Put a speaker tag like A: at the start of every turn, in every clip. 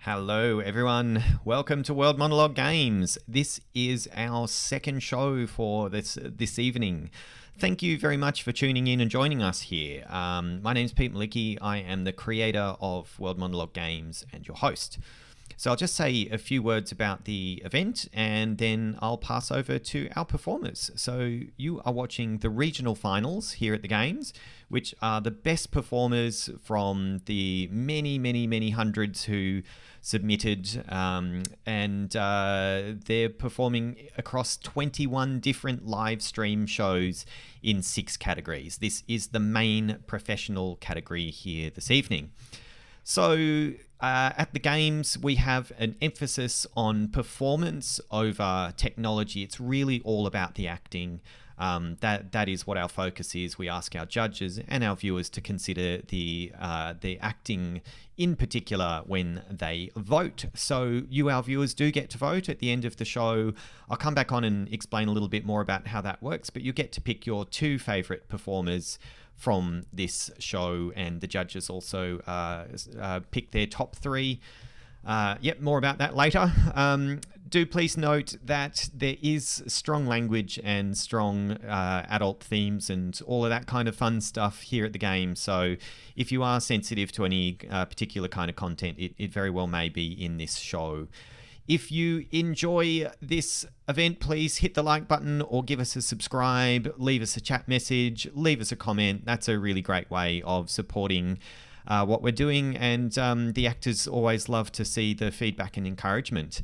A: Hello everyone, welcome to World Monologue Games. This is our second show for this evening. Thank you very much for tuning in and joining us here. My name's Pete Malicki. I am the creator of World Monologue Games and your host. So I'll just say a few words about the event and then I'll pass over to our performers. So you are watching the regional finals here at the Games, which are the best performers from the many hundreds who submitted, and they're performing across 21 different live stream shows in 6 categories. This is the main professional category here this evening. So at the Games, we have an emphasis on performance over technology. It's really all about the acting. That is what our focus is. We ask our judges and our viewers to consider the acting in particular when they vote. So you, our viewers, do get to vote at the end of the show. I'll come back on and explain a little bit more about how that works, but you get to pick your 2 favorite performers from this show, and the judges also pick their top 3. More about that later. Do please note that there is strong language and strong adult themes and all of that kind of fun stuff here at the game. So if you are sensitive to any particular kind of content, it very well may be in this show. If you enjoy this event, please hit the like button or give us a subscribe, leave us a chat message, leave us a comment. That's a really great way of supporting what we're doing, and the actors always love to see the feedback and encouragement.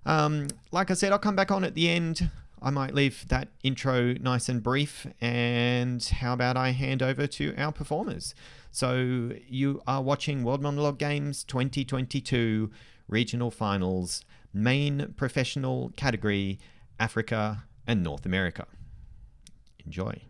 A: Like I said, I'll come back on at the end. I might leave that intro nice and brief, and how about I hand over to our performers. So you are watching World Monologue Games 2022 Regional Finals, main professional category, Africa and North America. Enjoy.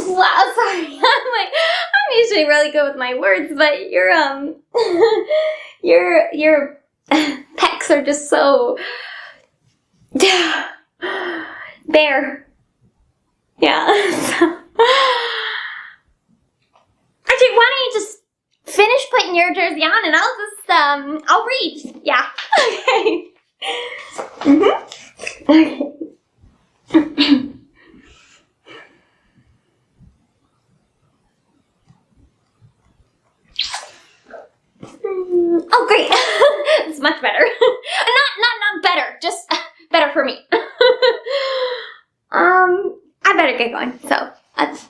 B: Wow, sorry. I'm usually really good with my words, but your pecs are just so bare. Yeah. Actually, why don't you just finish putting your jersey on and I'll read. Yeah. Okay. Okay. Oh, great. It's much better. Not better, just better for me. I better get going. So, let's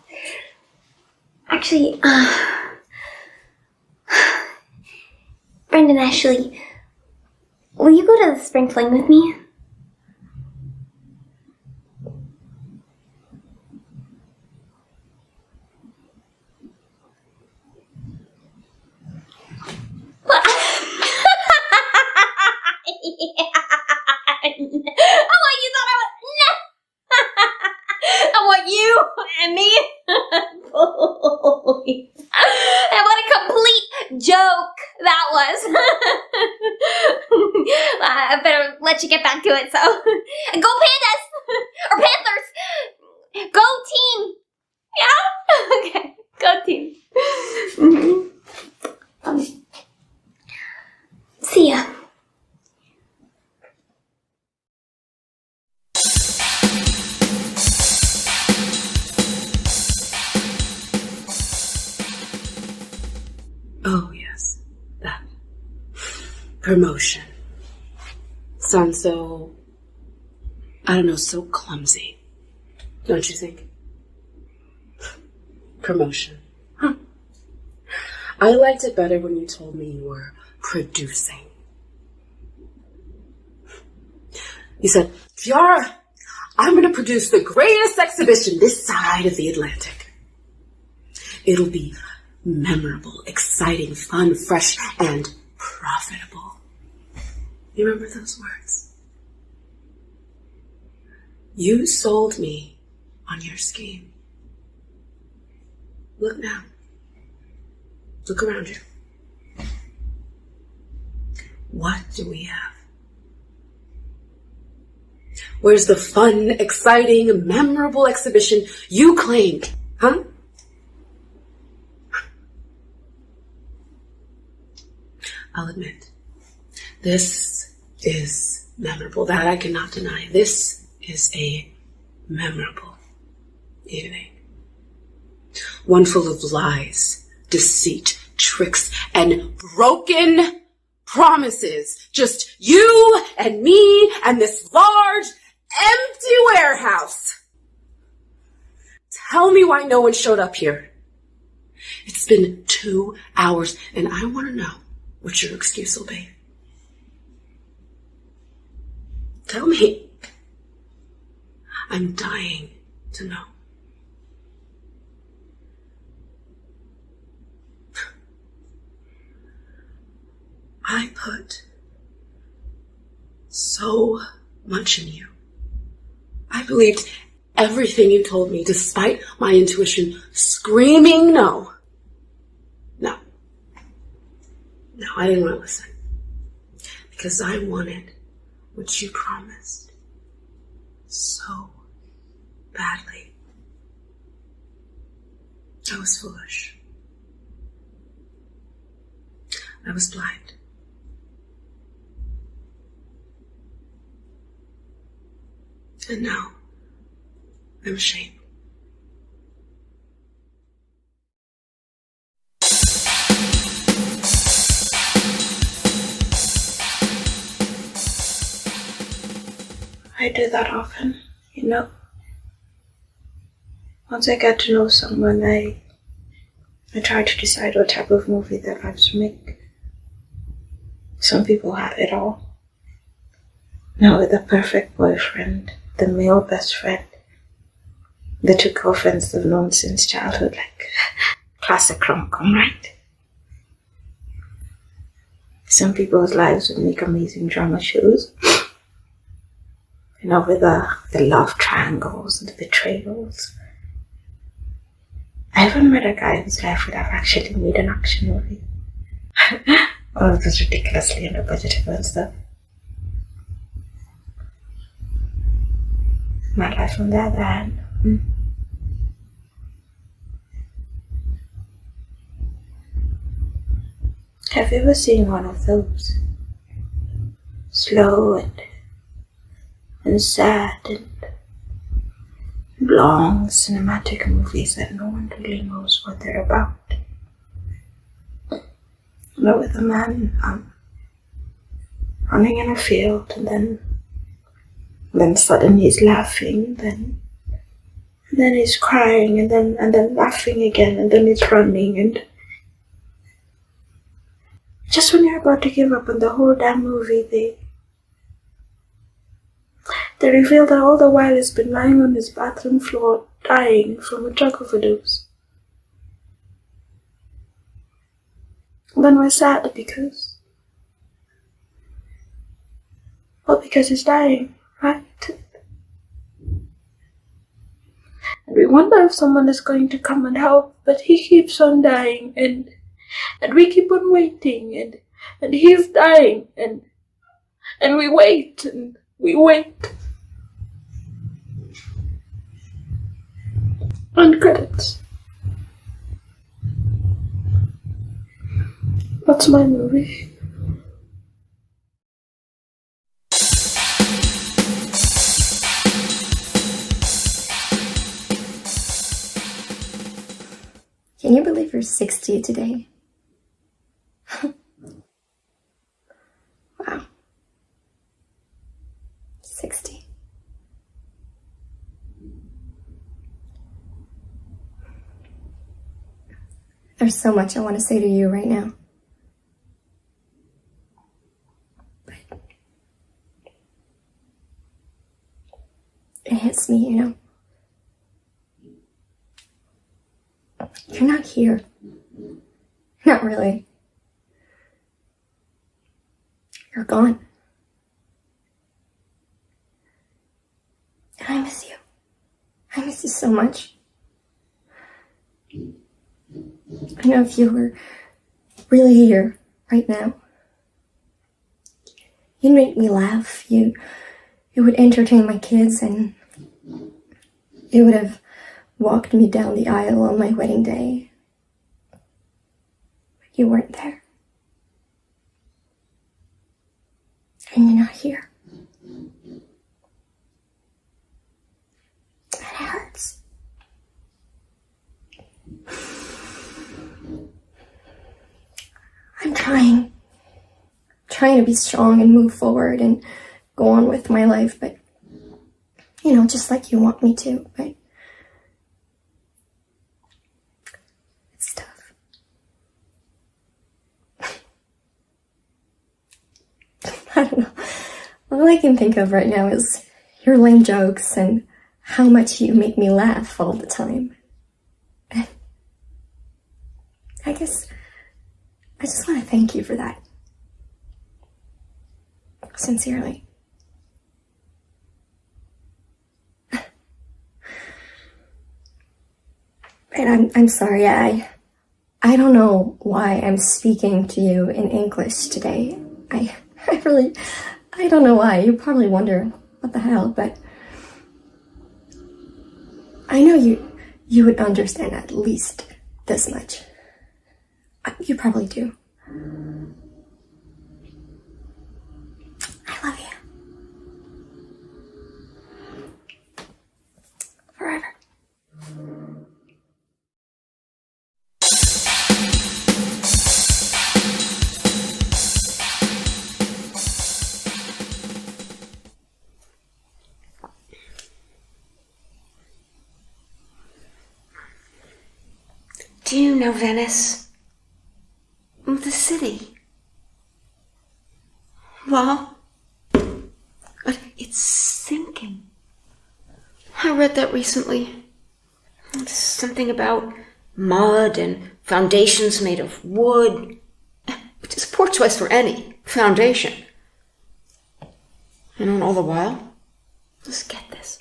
B: actually, Brendan, Ashley, will you go to the spring fling with me? And me? Please. And what a complete joke that was. I better let you get back to it, so. Go Pandas! Or Panthers! Go team! Yeah? Okay, go team. See ya.
C: Oh, yes, that. Promotion. Sounds so, I don't know, so clumsy. Don't you think? Promotion. Huh. I liked it better when you told me you were producing. You said, Fiora, I'm going to produce the greatest exhibition this side of the Atlantic. It'll be memorable, exciting, fun, fresh, and You remember those words? You sold me on your scheme. Look now. Look around you. What do we have? Where's the fun, exciting, memorable exhibition you claimed, huh? I'll admit, this is memorable. That I cannot deny. This is a memorable evening. One full of lies, deceit, tricks, and broken promises. Just you and me and this large, empty warehouse. Tell me why no one showed up here. It's been 2 hours, and I want to know what your excuse will be. Tell me. I'm dying to know. I put so much in you. I believed everything you told me, despite my intuition screaming no. No, I didn't want to listen. Because I wanted what you promised so badly. I was foolish. I was blind. And now, I'm ashamed.
D: I do that often, you know. Once I get to know someone, I try to decide what type of movie their lives make. Some people have it all. Now with the perfect boyfriend, the male best friend, the two girlfriends they've known since childhood, like classic rom-com, right? Some people's lives would make amazing drama shows. You know, with the love triangles and the betrayals. I haven't met a guy whose life would have actually made an action movie. All of those ridiculously under-budgeted and stuff. My life, on the other hand, have you ever seen one of those? Slow and sad and long cinematic movies that no one really knows what they're about. You know, with a man running in a field, and then suddenly he's laughing, then he's crying, and then laughing again, and then he's running, and just when you're about to give up on the whole damn movie, they reveal that all the while he's been lying on his bathroom floor, dying from a drug overdose. Then we're sad because he's dying, right? And we wonder if someone is going to come and help, but he keeps on dying, and we keep on waiting, and he's dying, and we wait, and we wait. And credits. That's my movie.
E: Can you believe you're 60 today? Wow. 60. There's so much I want to say to you right now. But it hits me, you know. You're not here. Not really. You're gone. so much. I know if you were really here right now, you'd make me laugh. You would entertain my kids, and you would have walked me down the aisle on my wedding day. But you weren't there. And you're not here. And it hurts. I'm trying to be strong and move forward and go on with my life, but, just like you want me to, but it's tough. I don't know. All I can think of right now is your lame jokes and how much you make me laugh all the time. And I guess I just want to thank you for that. Sincerely. And I'm sorry, I don't know why I'm speaking to you in English today. I don't know why. You probably wonder, what the hell, but I know you would understand at least this much. You probably do. I love you. Forever.
C: Do you know Venice? The city. Well, but it's sinking. I read that recently. It's something about mud and foundations made of wood, which is a poor choice for any foundation. And all the while, just get this,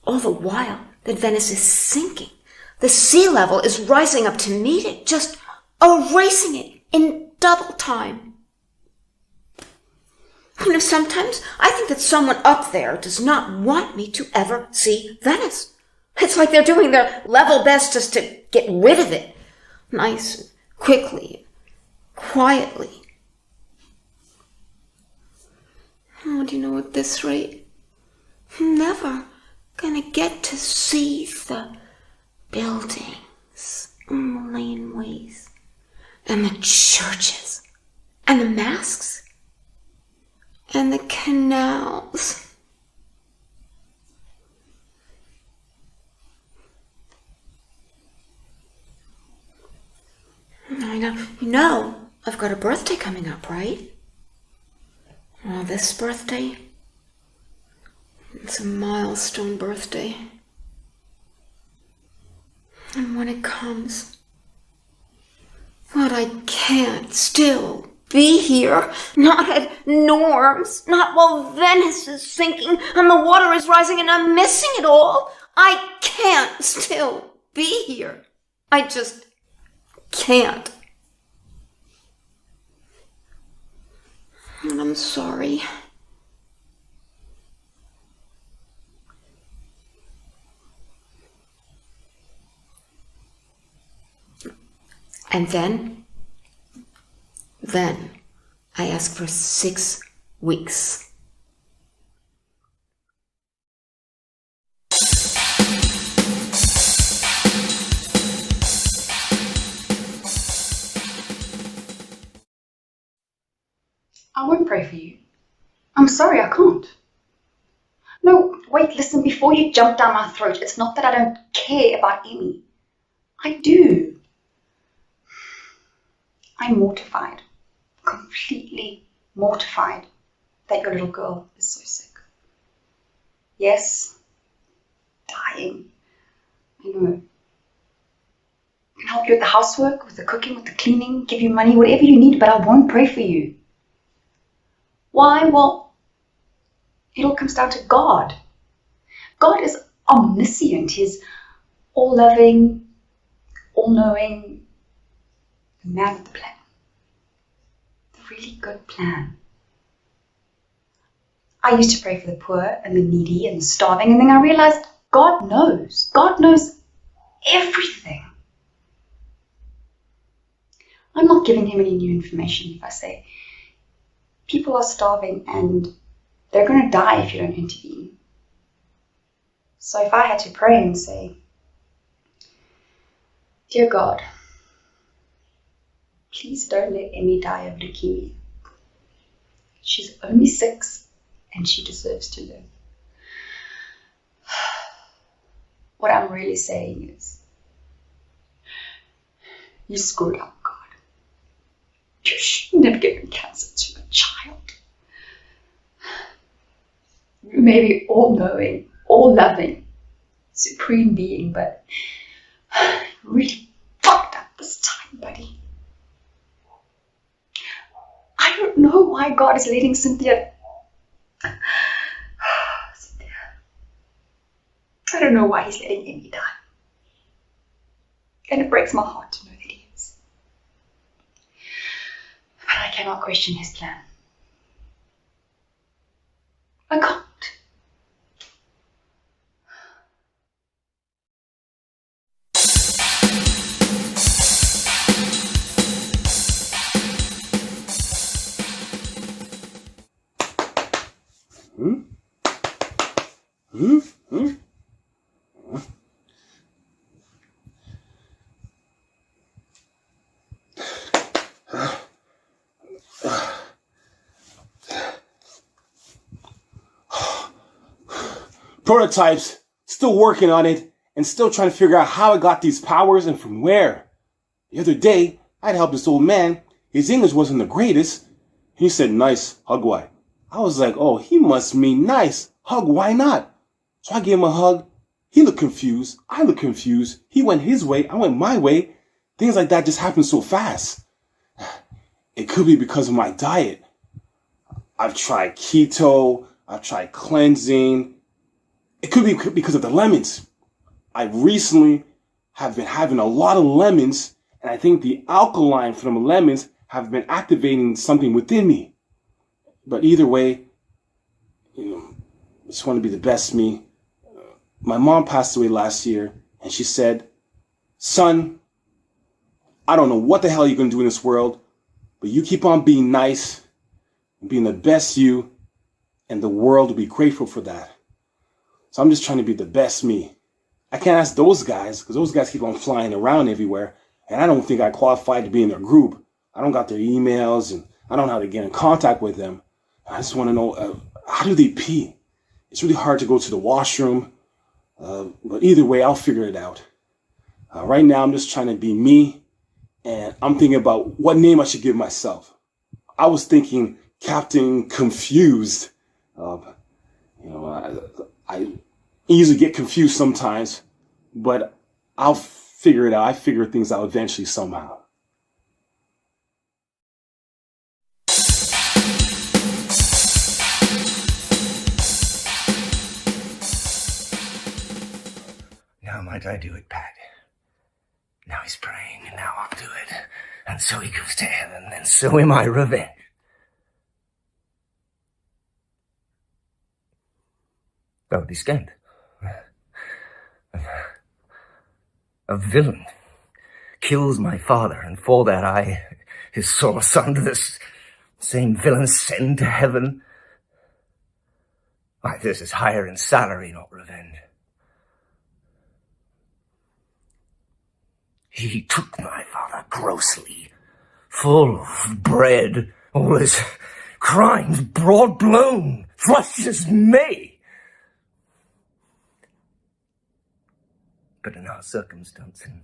C: all the while that Venice is sinking, the sea level is rising up to meet it, just erasing it in double time. Sometimes I think that someone up there does not want me to ever see Venice. It's like they're doing their level best just to get rid of it. Nice, and quickly, quietly. Oh, do you know, at this rate, I'm never gonna get to see the buildings and the laneways and the churches and the masks and the canals. I've got a birthday coming up, right? Well, this birthday, it's a milestone birthday. And when it comes, but I can't still be here, not at Norm's, not while Venice is sinking and the water is rising and I'm missing it all. I can't still be here. I just can't. And I'm sorry. And then I asked for 6 weeks.
F: I won't pray for you. I'm sorry, I can't. No, wait, listen, before you jump down my throat, it's not that I don't care about Emmy. I do. I'm mortified, completely mortified that your little girl is so sick. Yes, dying. I know. I can help you with the housework, with the cooking, with the cleaning, give you money, whatever you need, but I won't pray for you. Why? Well, it all comes down to God. God is omniscient. He's all-loving, all-knowing, the man with the plan. The really good plan. I used to pray for the poor and the needy and the starving, and then I realized God knows. God knows everything. I'm not giving him any new information if I say people are starving and they're going to die if you don't intervene. So if I had to pray and say, Dear God, please don't let Emmy die of leukemia. She's only 6 and she deserves to live. What I'm really saying is, you screwed up, God. You shouldn't have given cancer to a child. You may be all-knowing, all-loving, supreme being, but you really fucked up this time, buddy. I don't know why God is letting Cynthia... I don't know why he's letting Emmy die. And it breaks my heart to know that he is. But I cannot question his plan. I can't.
G: Prototypes, still working on it, and still trying to figure out how I got these powers and from where. The other day, I'd helped this old man. His English wasn't the greatest. He said, nice, hug why. I was like, oh, he must mean nice, hug why not? So I gave him a hug. He looked confused. I looked confused. He went his way. I went my way. Things like that just happen so fast. It could be because of my diet. I've tried keto. I've tried cleansing. It could be because of the lemons. I recently have been having a lot of lemons, and I think the alkaline from the lemons have been activating something within me. But either way, I just want to be the best me. My mom passed away last year, and she said, son, I don't know what the hell you're going to do in this world, but you keep on being nice and being the best you, and the world will be grateful for that. So I'm just trying to be the best me. I can't ask those guys because those guys keep on flying around everywhere. And I don't think I qualify to be in their group. I don't got their emails and I don't know how to get in contact with them. I just want to know, how do they pee? It's really hard to go to the washroom. But either way, I'll figure it out. Right now, I'm just trying to be me. And I'm thinking about what name I should give myself. I was thinking Captain Confused. I easily get confused sometimes, but I'll figure it out. I figure things out eventually somehow.
H: Now might I do it, Pat? Now he's praying, and now I'll do it. And so he goes to heaven, and so am I revenged. Don't be scared. A villain kills my father, and for that I, his sole son, to this same villain, send to heaven. Why, this is higher in salary, not revenge. He took my father grossly, full of bread, all his crimes broad blown, flush as May. But in our circumstance and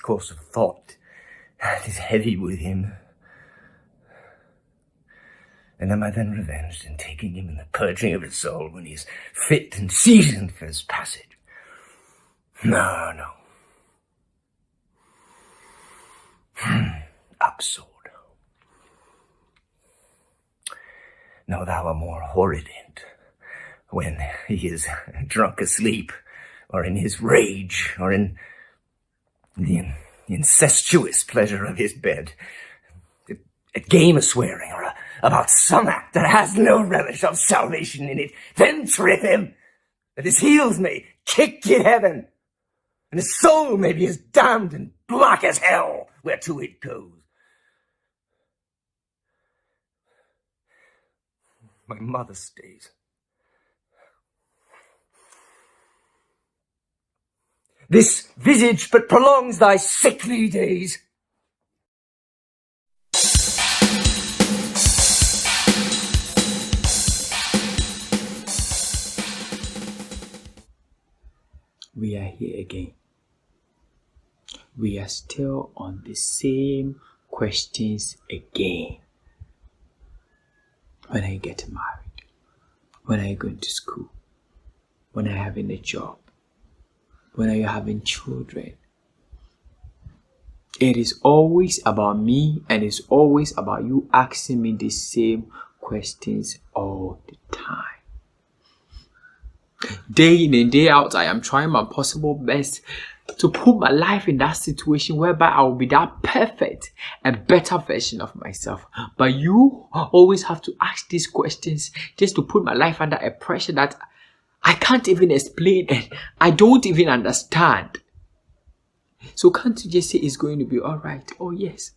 H: course of thought, it is heavy with him. And am I then revenged in taking him in the purging of his soul when he is fit and seasoned for his passage? No. Absurd. No, thou art more horrid, when he is drunk asleep, or in his rage, or in the incestuous pleasure of his bed, a game of swearing, or about some act that has no relish of salvation in it, then trip him, that his heels may kick in heaven, and his soul may be as damned and black as hell whereto it goes. My mother stays. This visage but prolongs thy sickly days.
I: We are here again. We are still on the same questions again. When are you getting married? When are you going to school? When are you having a job? When are you having children? It is always about me, and it's always about you asking me the same questions all the time. Day in and day out, I am trying my possible best to put my life in that situation whereby I will be that perfect and better version of myself. But you always have to ask these questions just to put my life under a pressure that I can't even explain and I don't even understand. So can't you just say it's going to be alright? Oh yes.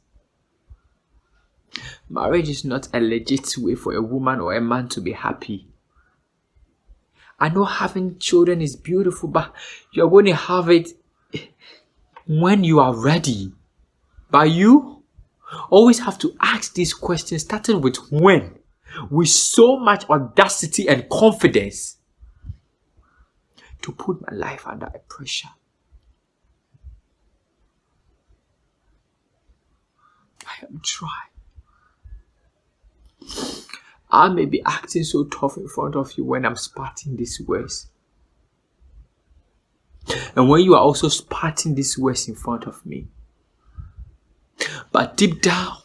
I: Marriage is not a legit way for a woman or a man to be happy. I know having children is beautiful, but you're going to have it when you are ready. But you always have to ask these questions, starting with when, with so much audacity and confidence, to put my life under a pressure. I am trying. I may be acting so tough in front of you when I'm spouting these words. And when you are also spouting these words in front of me. But deep down,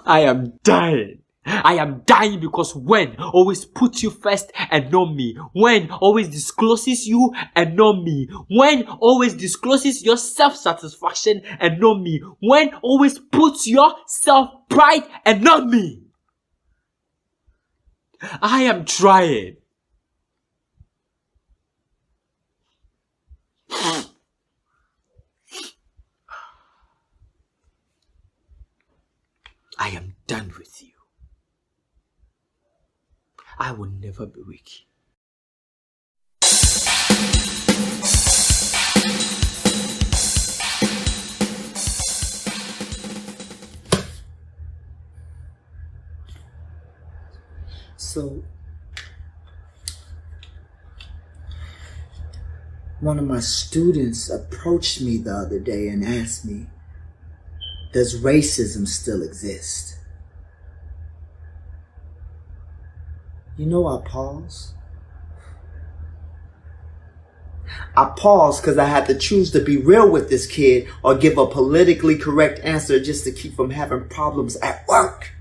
I: I am dying. I am dying because when always puts you first and not me. When always discloses you and not me. When always discloses your self-satisfaction and not me. When always puts your self-pride and not me. I am trying. I am done with you. I will never be weak.
J: So, one of my students approached me the other day and asked me, does racism still exist? You know, I paused. I paused because I had to choose to be real with this kid or give a politically correct answer just to keep from having problems at work.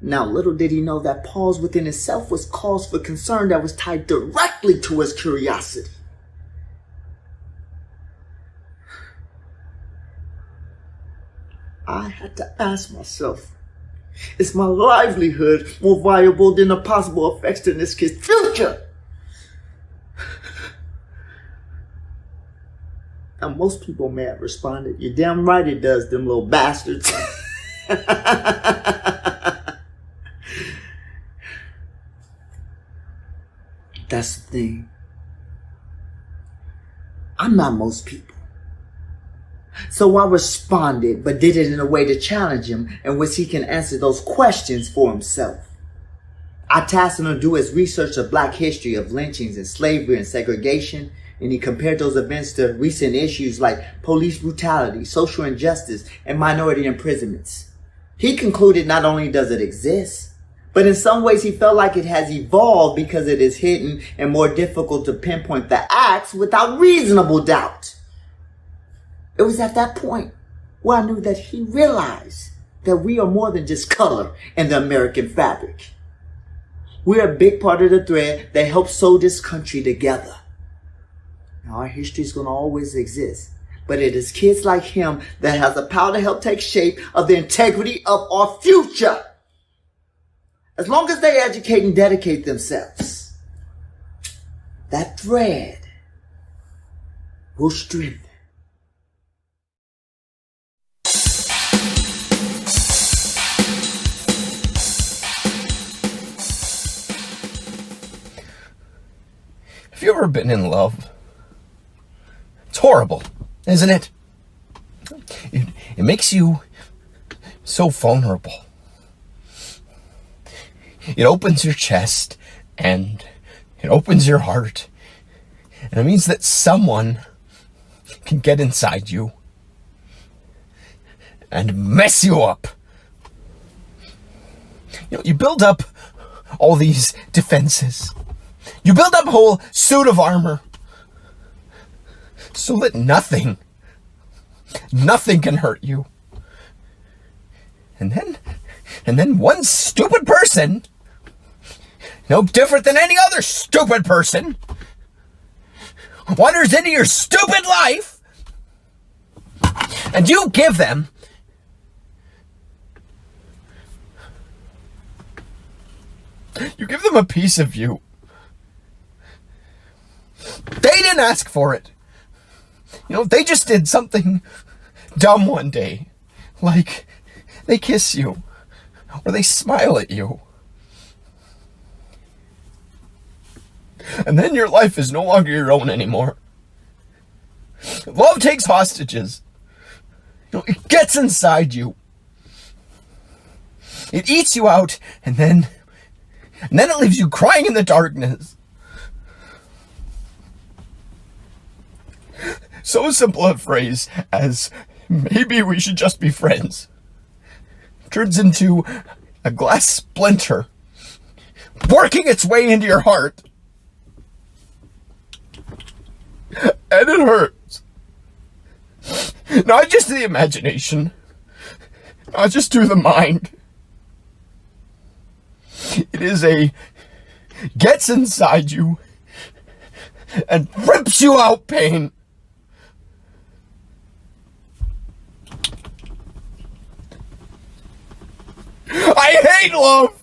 J: Now, little did he know that pause within itself was cause for concern that was tied directly to his curiosity. I had to ask myself, is my livelihood more valuable than the possible effects to this kid's future? And most people may have responded, you're damn right it does, them little bastards. That's the thing. I'm not most people. So I responded, but did it in a way to challenge him in which he can answer those questions for himself. I tasked him to do his research of Black history of lynchings and slavery and segregation, and he compared those events to recent issues like police brutality, social injustice, and minority imprisonments. He concluded not only does it exist, but in some ways he felt like it has evolved because it is hidden and more difficult to pinpoint the acts without reasonable doubt. It was at that point where I knew that he realized that we are more than just color in the American fabric. We're a big part of the thread that helps sew this country together. Now, our history is going to always exist, but it is kids like him that has the power to help take shape of the integrity of our future. As long as they educate and dedicate themselves, that thread will strengthen.
H: Have you ever been in love? It's horrible, isn't it? It makes you so vulnerable. It opens your chest and it opens your heart. And it means that someone can get inside you and mess you up. You build up all these defenses. You build up a whole suit of armor so that nothing can hurt you. And then one stupid person, no different than any other stupid person, wanders into your stupid life, and you give them a piece of you. They didn't ask for it. They just did something dumb one day. Like, they kiss you, or they smile at you. And then your life is no longer your own anymore. Love takes hostages. It gets inside you. It eats you out, and then it leaves you crying in the darkness. So simple a phrase as, maybe we should just be friends, turns into a glass splinter working its way into your heart. And it hurts. Not just the imagination, not just through the mind. It is gets inside you and rips you out pain. I hate love!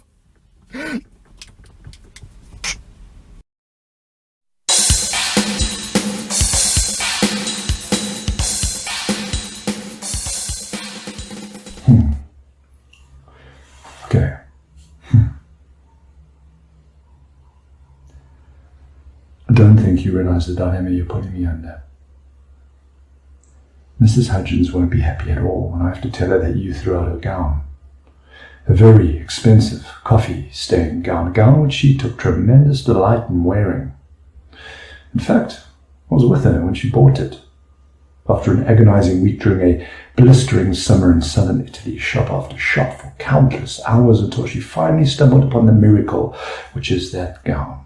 K: Okay. I don't think you realize the dilemma you're putting me under. Mrs. Hudgens won't be happy at all when I have to tell her that you threw out her gown. A very expensive, coffee-stained gown, a gown which she took tremendous delight in wearing. In fact, I was with her when she bought it. After an agonizing week during a blistering summer in southern Italy, shop after shop for countless hours until she finally stumbled upon the miracle, which is that gown.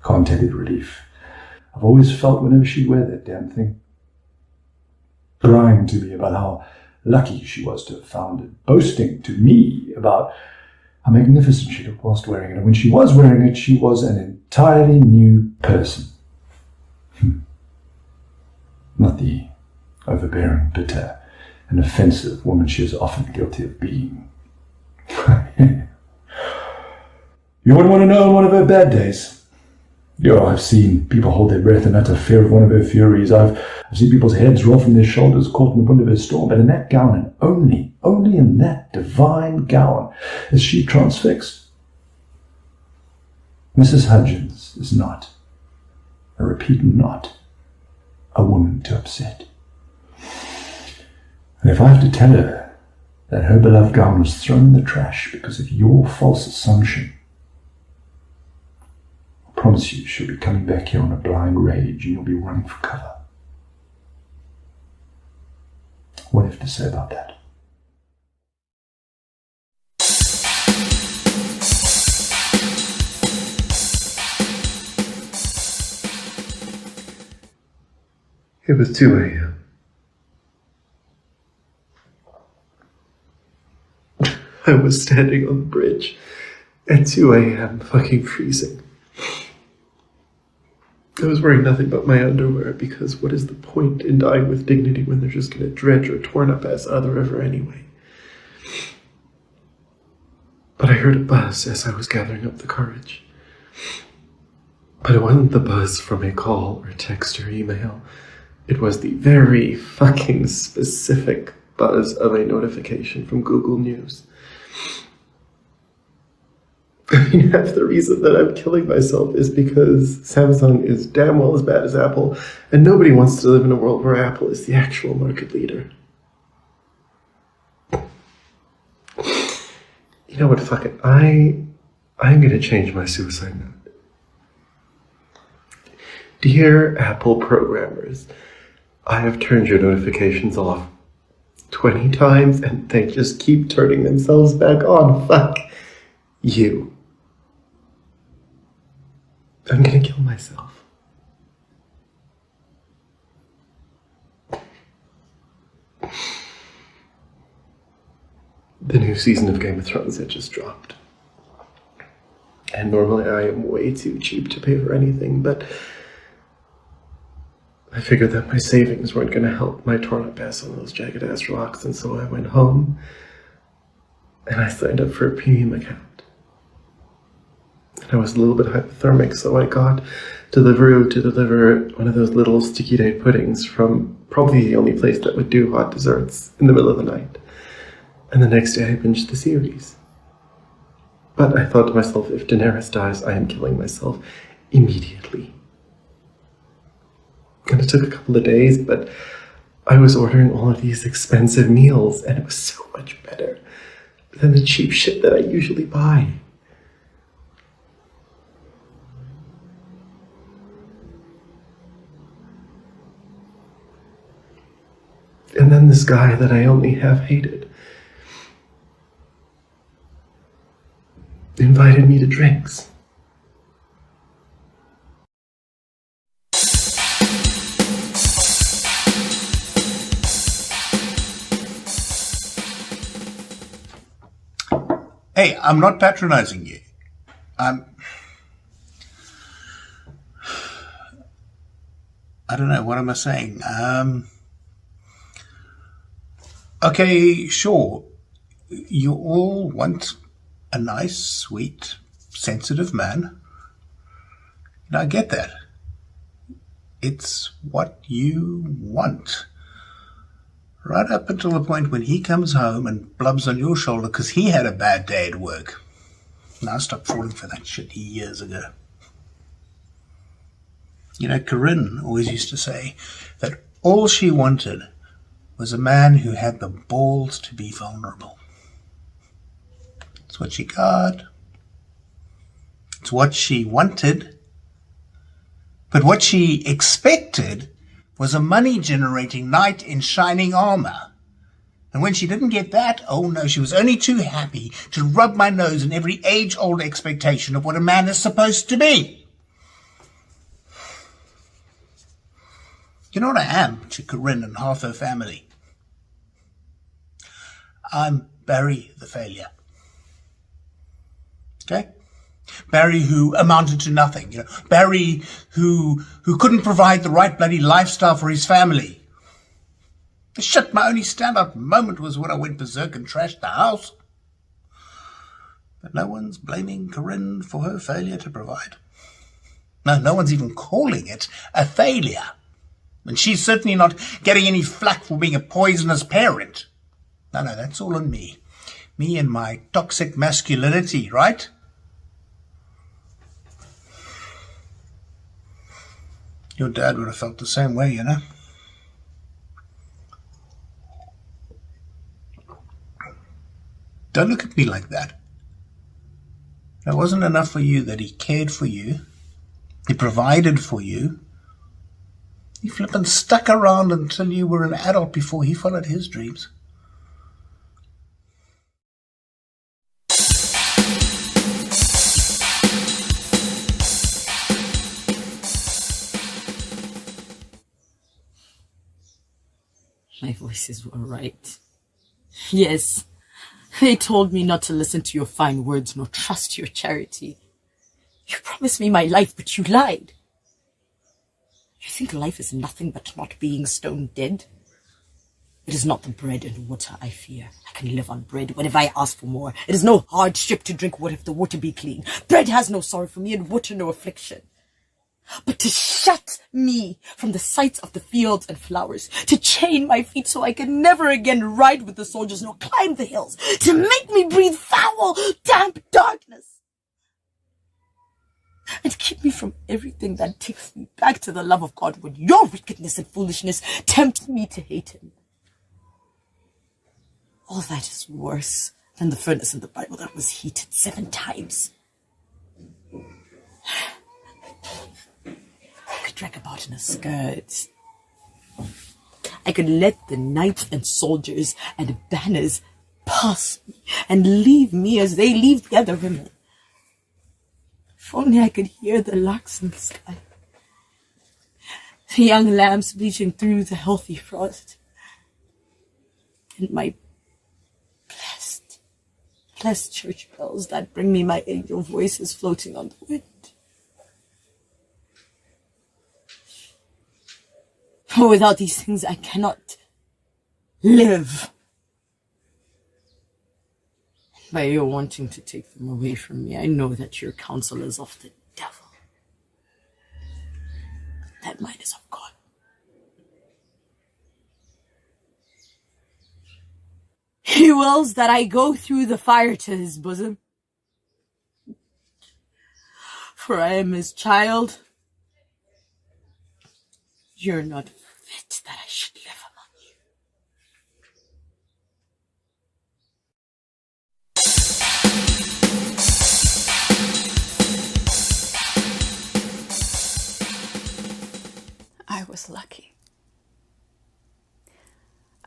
K: Can't tell you relief I've always felt whenever she'd wear that damn thing. Crying to me about how lucky she was to have found it, boasting to me about how magnificent she looked whilst wearing it, and when she was wearing it, she was an entirely new person. Not the overbearing, bitter, and offensive woman she is often guilty of being. You wouldn't want to know on one of her bad days. I've seen people hold their breath in utter fear of one of her furies. I've seen people's heads roll from their shoulders caught in the wind of her storm. But in that gown, and only in that divine gown, is she transfixed. Mrs. Hudgens is not, I repeat, not a woman to upset. And if I have to tell her that her beloved gown was thrown in the trash because of your false assumption, I promise you she'll be coming back here on a blind rage and you'll be running for cover. What do you have to say about that?
L: It was 2 a.m. I was standing on the bridge at 2 a.m. fucking freezing. I was wearing nothing but my underwear because what is the point in dying with dignity when they're just going to dredge your torn up ass out of the river anyway? But I heard a buzz as I was gathering up the courage. But it wasn't the buzz from a call or text or email. It was the very fucking specific buzz of a notification from Google News. I mean, half the reason that I'm killing myself is because Samsung is damn well as bad as Apple, and nobody wants to live in a world where Apple is the actual market leader. You know what, fuck it. I'm gonna change my suicide note. Dear Apple programmers, I have turned your notifications off 20 times and they just keep turning themselves back on. Fuck you. I'm gonna kill myself. The new season of Game of Thrones had just dropped. And normally I am way too cheap to pay for anything, but I figured that my savings weren't going to help my torn up ass on those jagged ass rocks, and so I went home and I signed up for a premium account. And I was a little bit hypothermic, so I got Deliveroo to deliver one of those little sticky date puddings from probably the only place that would do hot desserts in the middle of the night. And the next day I binged the series. But I thought to myself, if Daenerys dies, I am killing myself immediately. And it took a couple of days, but I was ordering all of these expensive meals, and it was so much better than the cheap shit that I usually buy. And then this guy that I only half hated invited me to drinks.
M: Hey, I'm not patronizing you. I don't know, what am I saying? Okay, sure. You all want a nice, sweet, sensitive man. And I get that. It's what you want. Right up until the point when he comes home and blubs on your shoulder because he had a bad day at work. And I stopped falling for that shit years ago. You know, Corinne always used to say that all she wanted was a man who had the balls to be vulnerable. It's what she got. It's what she wanted. But what she expected was a money-generating knight in shining armor. And when she didn't get that, oh no, she was only too happy to rub my nose in every age-old expectation of what a man is supposed to be. You know what I am to Corinne and half her family? I'm Barry the failure. Okay? Barry who amounted to nothing, you know. Barry who couldn't provide the right bloody lifestyle for his family. Shit, my only standout moment was when I went berserk and trashed the house. But no one's blaming Corinne for her failure to provide. No one's even calling it a failure. And she's certainly not getting any flack for being a poisonous parent. No, that's all on me. Me and my toxic masculinity, right? Your dad would have felt the same way, you know. Don't look at me like that. It wasn't enough for you that he cared for you. He provided for you. He flippin' stuck around until you were an adult before he followed his dreams.
N: My voices were right. Yes, They told me not to listen to your fine words nor trust your charity. You promised me my life, but you lied. You think life is nothing but not being stone dead? It is not the bread and water I fear. I can live on bread whenever I ask for more. It is no hardship to drink water if the water be clean. Bread has no sorrow for me and water no affliction. But to shut me from the sights of the fields and flowers, to chain my feet so I can never again ride with the soldiers nor climb the hills, to make me breathe foul, damp darkness, and keep me from everything that takes me back to the love of God when your wickedness and foolishness tempt me to hate him. All that is worse than the furnace in the Bible that was heated 7 times. I could drag about in a skirt. I could let the knights and soldiers and banners pass me and leave me as they leave the other women. If only I could hear the larks in the sky, the young lambs bleaching through the healthy frost, and my blessed church bells that bring me my angel voices floating on the wind. Oh, without these things, I cannot live. By your wanting to take them away from me, I know that your counsel is of the devil. That mine is of God. He wills that I go through the fire to his bosom. For I am his child. You're not fit that I should live among you.
O: I was lucky.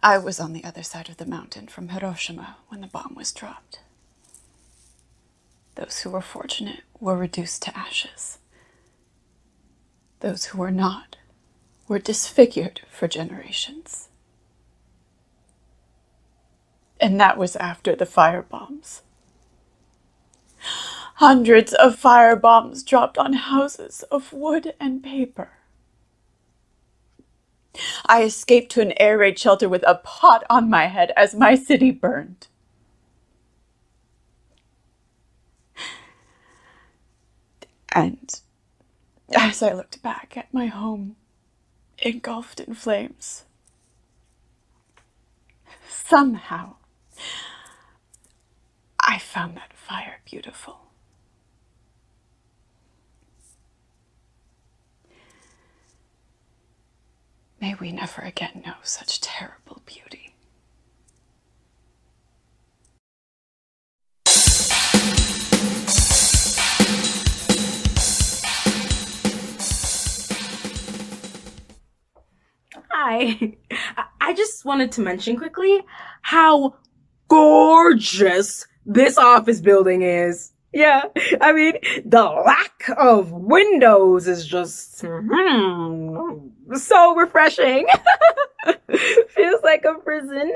O: I was on the other side of the mountain from Hiroshima when the bomb was dropped. Those who were fortunate were reduced to ashes. Those who were not were disfigured for generations. And that was after the firebombs. Hundreds of firebombs dropped on houses of wood and paper. I escaped to an air raid shelter with a pot on my head as my city burned. And as I looked back at my home engulfed in flames, somehow I found that fire beautiful. May we never again know such terrible beauty.
P: Hi. I just wanted to mention quickly how gorgeous this office building is. Yeah, I mean, the lack of windows is just so refreshing. Feels like a prison.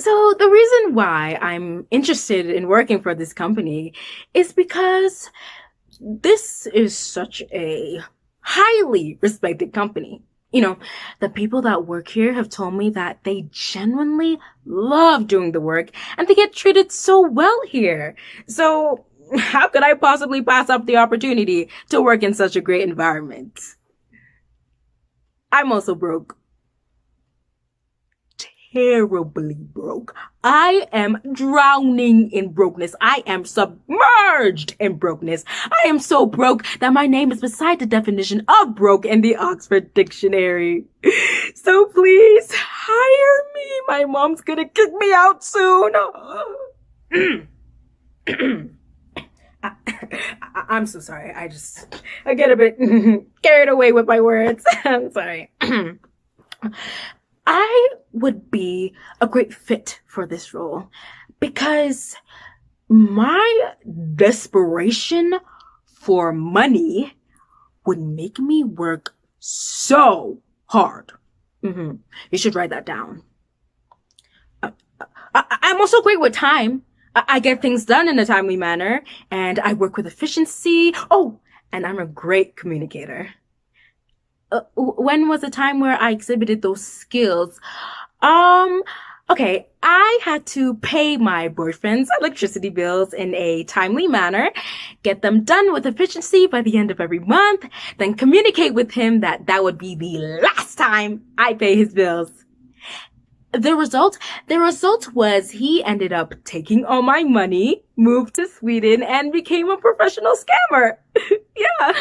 P: So the reason why I'm interested in working for this company is because this is such a highly respected company. You know, the people that work here have told me that they genuinely love doing the work and they get treated so well here. So how could I possibly pass up the opportunity to work in such a great environment? I'm also broke. Terribly broke. I am drowning in brokenness. I am submerged in brokenness. I am so broke that my name is beside the definition of broke in the Oxford Dictionary. So please hire me. My mom's gonna kick me out soon. I'm so sorry. I get a bit carried away with my words. I'm sorry. I would be a great fit for this role because my desperation for money would make me work so hard. You should write that down. I'm also great with time. I get things done in a timely manner, and I work with efficiency. Oh, and I'm a great communicator. When was a time where I exhibited those skills? Okay, I had to pay my boyfriend's electricity bills in a timely manner, get them done with efficiency by the end of every month, then communicate with him that would be the last time I pay his bills. The result was he ended up taking all my money, moved to Sweden, and became a professional scammer. Yeah.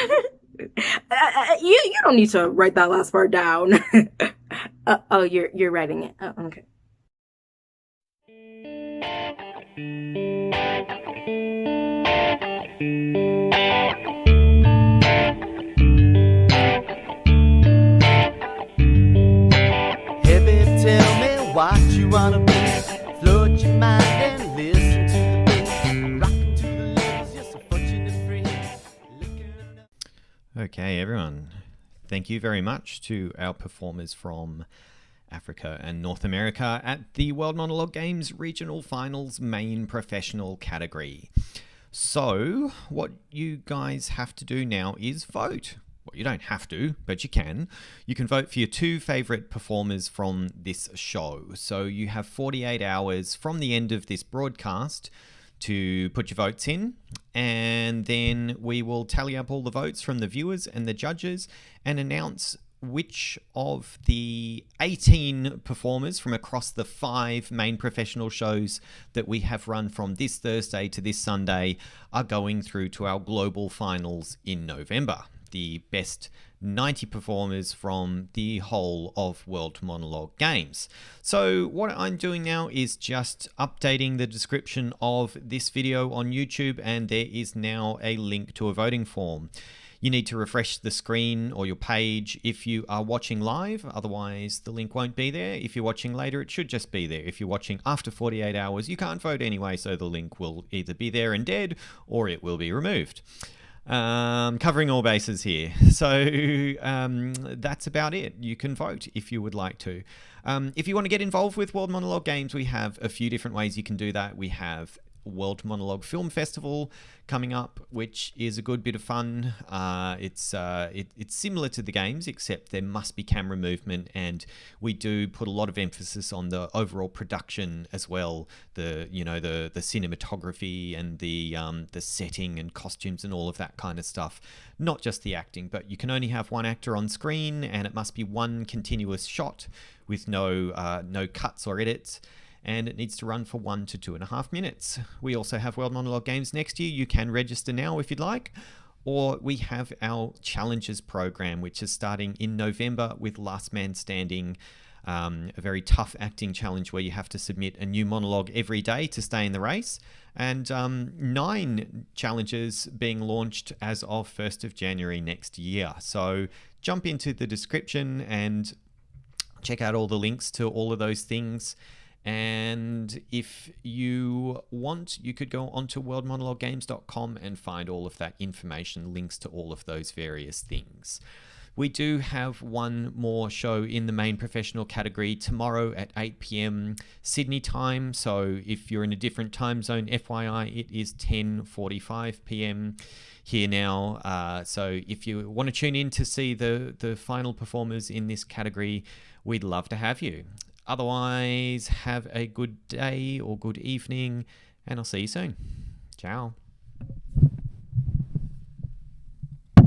P: You don't need to write that last part down. Oh, you're writing it. Oh, okay.
Q: Hey babe, tell me what you wanna be. Float your mind and listen to the beat. Rockin' to the levels, you're so fortunate free.
A: Okay, everyone. Thank you very much to our performers from Africa and North America at the World Monologue Games Regional Finals main professional category. So, what you guys have to do now is vote. Well, you don't have to, but you can. You can vote for your 2 favorite performers from this show. So you have 48 hours from the end of this broadcast to put your votes in, and then we will tally up all the votes from the viewers and the judges and announce which of the 18 performers from across the 5 main professional shows that we have run from this Thursday to this Sunday are going through to our global finals in November. The best 90 performers from the whole of World Monologue Games. So what I'm doing now is just updating the description of this video on YouTube, and there is now a link to a voting form. You need to refresh the screen or your page if you are watching live, otherwise the link won't be there. If you're watching later, it should just be there. If you're watching after 48 hours, you can't vote anyway, so the link will either be there and dead or it will be removed. Covering all bases here. So that's about it. You can vote if you would like to. If you want to get involved with World Monologue Games, we have a few different ways you can do that. We have World Monologue Film Festival coming up, which is a good bit of fun. It's similar to the games, except there must be camera movement, and we do put a lot of emphasis on the overall production as well. The cinematography and the setting and costumes and all of that kind of stuff. Not just the acting, but you can only have one actor on screen, and it must be one continuous shot with no cuts or edits. And it needs to run for 1 to 2.5 minutes. We also have World Monologue Games next year. You can register now if you'd like. Or we have our Challenges program, which is starting in November with Last Man Standing, a very tough acting challenge where you have to submit a new monologue every day to stay in the race. And 9 challenges being launched as of 1st of January next year. So jump into the description and check out all the links to all of those things. And if you want, you could go onto worldmonologuegames.com and find all of that information, links to all of those various things. We do have one more show in the main professional category tomorrow at 8 p.m. Sydney time. So if you're in a different time zone, FYI, it is 10:45 p.m. here now. So if you want to tune in to see the final performers in this category, we'd love to have you. Otherwise, have a good day or good evening, and I'll see you soon. Ciao.